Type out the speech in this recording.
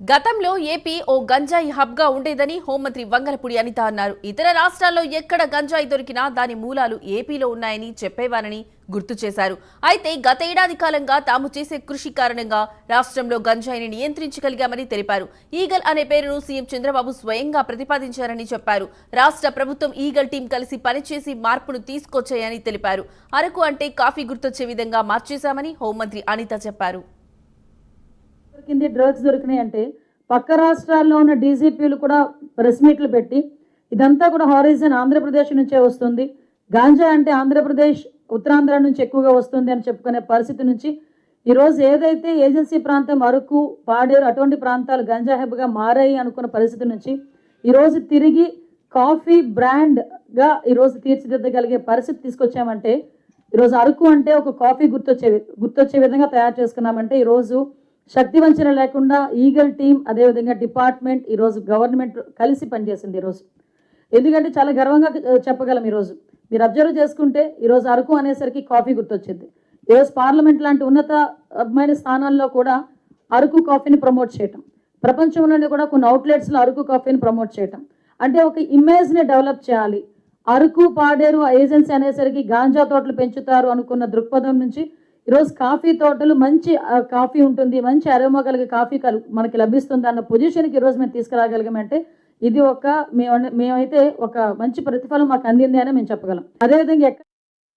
గతంలో ఏపీ ఓ గంజాయి హబ్ గా ఉండేదని హోంమంత్రి వంగలపూడి అనిత అన్నారు. ఇతర రాష్ట్రాల్లో ఎక్కడ గంజాయి దొరికినా దాని మూలాలు ఏపీలో ఉన్నాయని చెప్పేవారని గుర్తు చేశారు. అయితే గత ఏడాది కాలంగా తాము చేసే కృషి కారణంగా రాష్ట్రంలో గంజాయిని నియంత్రించగలిగామని తెలిపారు. ఈగల్ అనే పేరును సీఎం చంద్రబాబు స్వయంగా ప్రతిపాదించారని చెప్పారు. రాష్ట్ర ప్రభుత్వం ఈగల్ టీం కలిసి పనిచేసి మార్పును తీసుకొచ్చాయని తెలిపారు. అరకు అంటే కాఫీ గుర్తొచ్చే విధంగా మార్చేశామని హోంమంత్రి అనిత చెప్పారు. డ్రగ్స్ దొరికినాయి అంటే పక్క రాష్ట్రాల్లో ఉన్న డీజీపీలు కూడా ప్రెస్ మీట్లు పెట్టి ఇదంతా కూడా హారిజన్ ఆంధ్రప్రదేశ్ నుంచే వస్తుంది, గాంజా అంటే ఆంధ్రప్రదేశ్ ఉత్తరాంధ్ర నుంచి ఎక్కువగా వస్తుంది అని చెప్పుకునే పరిస్థితి నుంచి ఈరోజు ఏదైతే ఏజెన్సీ ప్రాంతం అరకు పాడేరు అటువంటి ప్రాంతాలు గంజా హబ్గా మారాయి అనుకున్న పరిస్థితి నుంచి ఈరోజు తిరిగి కాఫీ బ్రాండ్గా ఈరోజు తీర్చిదిద్దగలిగే పరిస్థితి తీసుకొచ్చామంటే ఈరోజు అరకు అంటే ఒక కాఫీ గుర్తొచ్చే విధంగా తయారు చేసుకున్నామంటే ఈరోజు శక్తి వంచన లేకుండా ఈగల్ టీం అదేవిధంగా డిపార్ట్మెంట్ ఈరోజు గవర్నమెంట్ కలిసి పనిచేసింది ఈరోజు. ఎందుకంటే చాలా గర్వంగా చెప్పగలం. ఈరోజు మీరు అబ్జర్వ్ చేసుకుంటే ఈరోజు అరకు అనేసరికి కాఫీ గుర్తొచ్చింది. ఈరోజు పార్లమెంట్ లాంటి ఉన్నతమైన స్థానాల్లో కూడా అరకు కాఫీని ప్రమోట్ చేయటం, ప్రపంచంలోనే కూడా కొన్ని అవుట్లెట్స్లో అరకు కాఫీని ప్రమోట్ చేయటం అంటే ఒక ఇమేజ్ని డెవలప్ చేయాలి. అరకు పాడేరు ఏజెన్సీ అనేసరికి గాంజా తోటలు పెంచుతారు అనుకున్న దృక్పథం నుంచి ఈరోజు కాఫీ తోటలు మంచి కాఫీ ఉంటుంది, మంచి అరోమా కలిగే కాఫీ మనకి లభిస్తుంది అన్న పొజిషన్కి ఈరోజు మేము తీసుకురాగలిగామంటే ఇది మేమైతే ఒక మంచి ప్రతిఫలం మాకు అందింది అని మేము చెప్పగలం. అదేవిధంగా